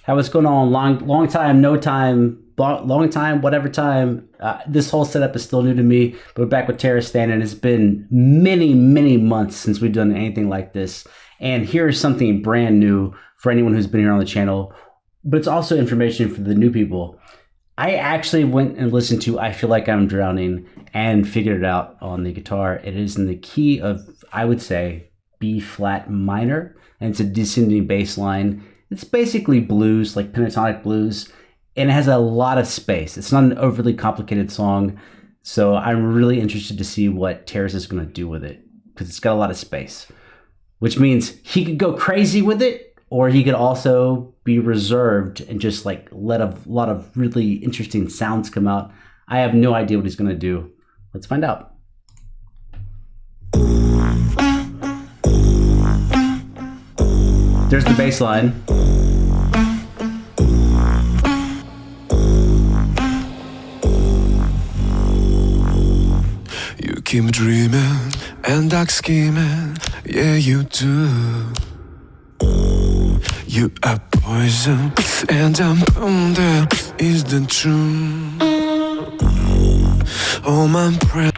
What's going on? Long time, no time, long time, whatever time. This whole setup is still new to me, but we're back with Stanin. It's been many, many months since we've done anything like this. And here's something brand new for anyone who's been here on the channel, but it's also information for the new people. I actually went and listened to I Feel Like I'm Drowning and figured it out on the guitar. It is in the key of, I would say, B flat minor, and it's a descending bass line. It's basically blues, like pentatonic blues, and it has a lot of space. It's not an overly complicated song, so I'm really interested to see what Terrace is going to do with it, because it's got a lot of space, which means he could go crazy with it, or he could also be reserved and just like let a lot of really interesting sounds come out. I have no idea what he's going to do. Let's find out. There's the bass line. You keep dreaming and dark scheming, yeah you do. You are poison and I'm wounded, is the truth. Oh my friend.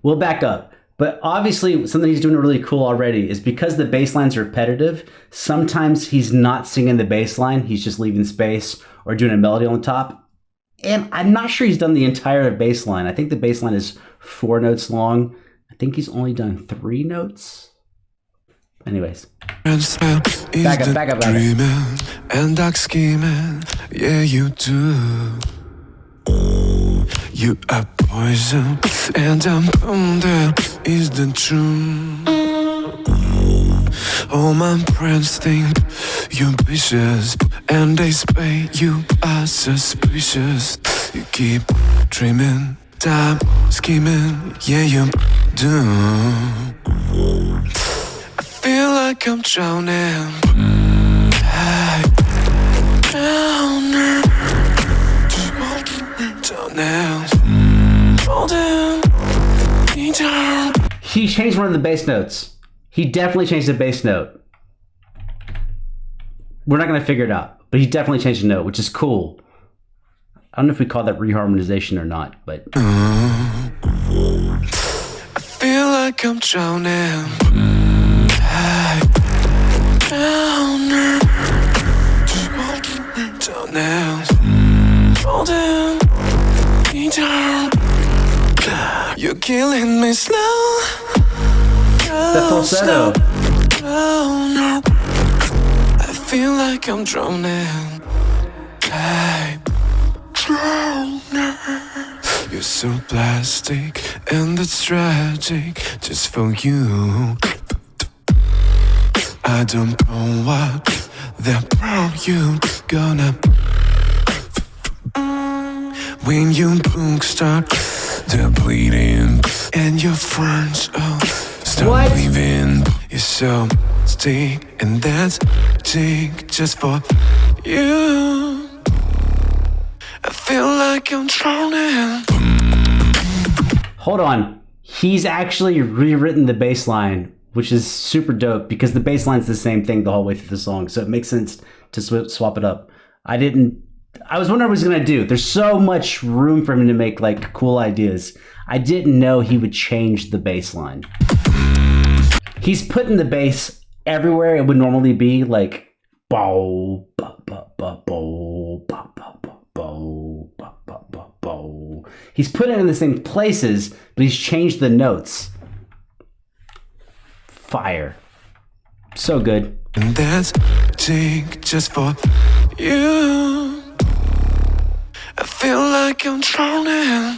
We'll back up. But obviously something he's doing really cool already is because the bass line's repetitive, sometimes he's not singing the bass line, he's just leaving space or doing a melody on the top. And I'm not sure he's done the entire bass line. I think the bass line is 4 notes long. I think he's only done 3 notes. Anyways. Back up. Dreaming and dark scheming, yeah you do. You are poison and I'm wounded, is the truth. All my friends think you're vicious, and they say you are suspicious. You keep dreaming, time scheming, yeah you do. I feel like I'm drowning. Drowning. He changed one of the bass notes. He definitely changed the bass note. We're not going to figure it out, but he definitely changed the note, which is cool. I don't know if we call that reharmonization or not, but... I feel like I'm drowning. You're killing me slow. The falsetto. No. I feel like I'm drowning. You're so plastic and it's tragic just for you. I don't know what they're about you gonna. When you book start, they're bleeding, and your friends start leaving. You're so stick, and that's tick just for you. I feel like I'm drowning. Hold on. He's actually rewritten the bass line, which is super dope because the bass line's the same thing the whole way through the song, so it makes sense to swap it up. I was wondering what he was gonna do. There's so much room for him to make like cool ideas. I didn't know he would change the bass line. He's putting the bass everywhere it would normally be, like bow, ba ba ba bow, ba ba ba bow, ba ba ba bow. He's put it in the same places, but he's changed the notes. Fire. So good. And that's tick just for you. I feel like I'm drowning.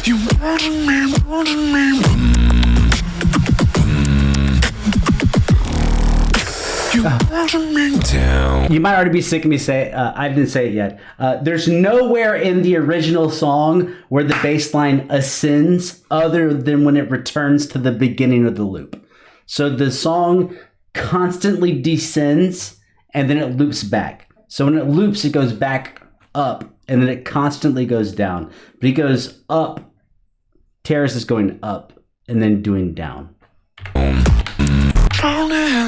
You burden me, burden me. You burden me down. You might already be sick of me say I didn't say it yet. There's nowhere in the original song where the bass line ascends other than when it returns to the beginning of the loop. So the song constantly descends and then it loops back. So when it loops, it goes back up and then it constantly goes down. But he goes up. Terrace is going up and then doing down. Drowning.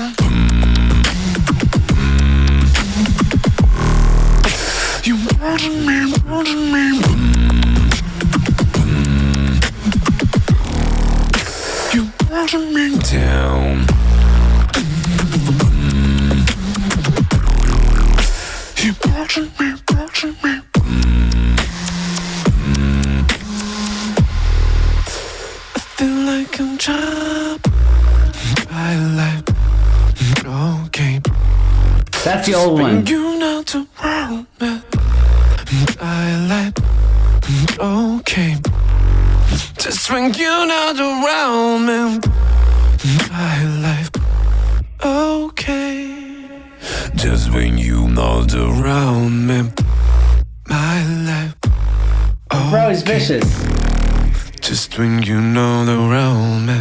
touching me, touching me. I feel like I'm trapped by life. Okay. That's the old one. You not around me. I like. Okay. Just when you're not around me. My life. Okay. Just when you're not around me. My life. Okay. Bro, he's vicious. Just when you're not around me.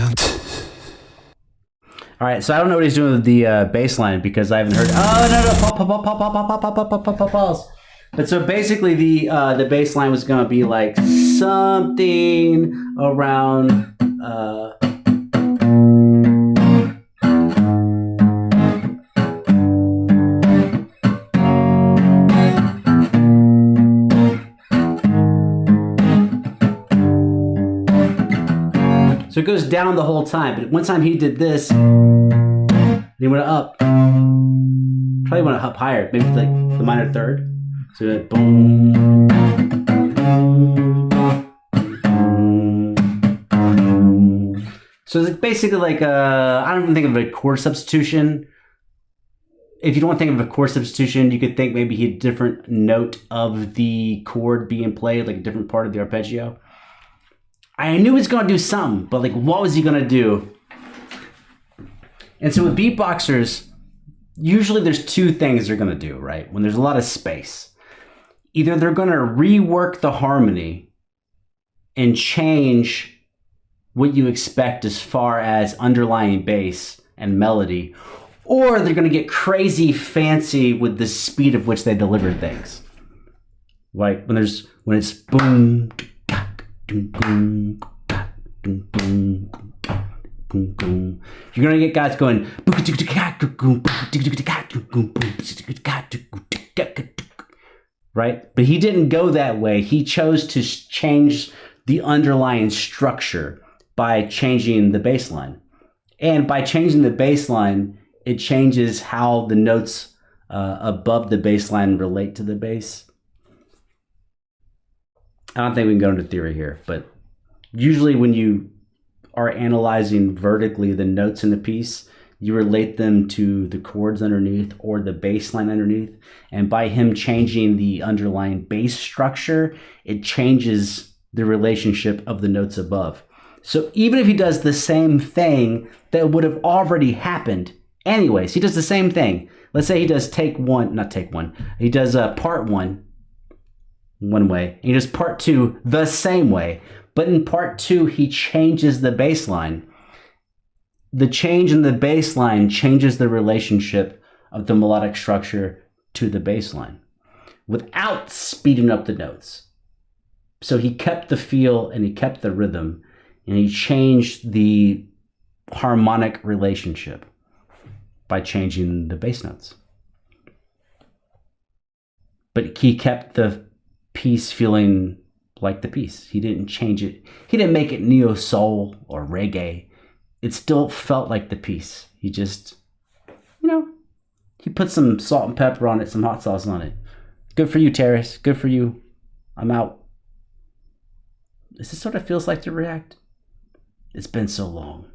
All right, so I don't know what he's doing with the bass line because I haven't heard. Oh no! Pause. But so basically, the bass line was gonna be like something around. So it goes down the whole time, but one time he did this, he went up. Probably went up higher, maybe like the minor third. So it went boom, boom. So it's basically like I don't even think of a chord substitution. If you don't think of a chord substitution, you could think maybe he had a different note of the chord being played, like a different part of the arpeggio. I knew he was going to do something, but like, what was he going to do? And so with beatboxers, usually there's two things they're going to do, right? When there's a lot of space. Either they're going to rework the harmony and change what you expect as far as underlying bass and melody, or they're going to get crazy fancy with the speed of which they deliver things. Like when it's boom, you're gonna get guys going, right? But he didn't go that way. He chose to change the underlying structure by changing the bass line. And by changing the bass line, it changes how the notes above the bass line relate to the bass. I don't think we can go into theory here, but usually when you are analyzing vertically the notes in the piece, you relate them to the chords underneath or the bass line underneath. And by him changing the underlying bass structure, it changes the relationship of the notes above. So even if he does the same thing that would have already happened anyways, he does the same thing. Let's say he does he does part one way, and he does part two the same way, but in part two he changes the bass line. The change in the bass line changes the relationship of the melodic structure to the bass line without speeding up the notes. So he kept the feel and he kept the rhythm, and he changed the harmonic relationship by changing the bass notes. But he kept the piece feeling like the piece. He didn't change it. He didn't make it neo soul or reggae. It still felt like the piece. He just, he put some salt and pepper on it, some hot sauce on it. Good for you, Terrace. Good for you. I'm out. Is this what it feels like to react? It's been so long.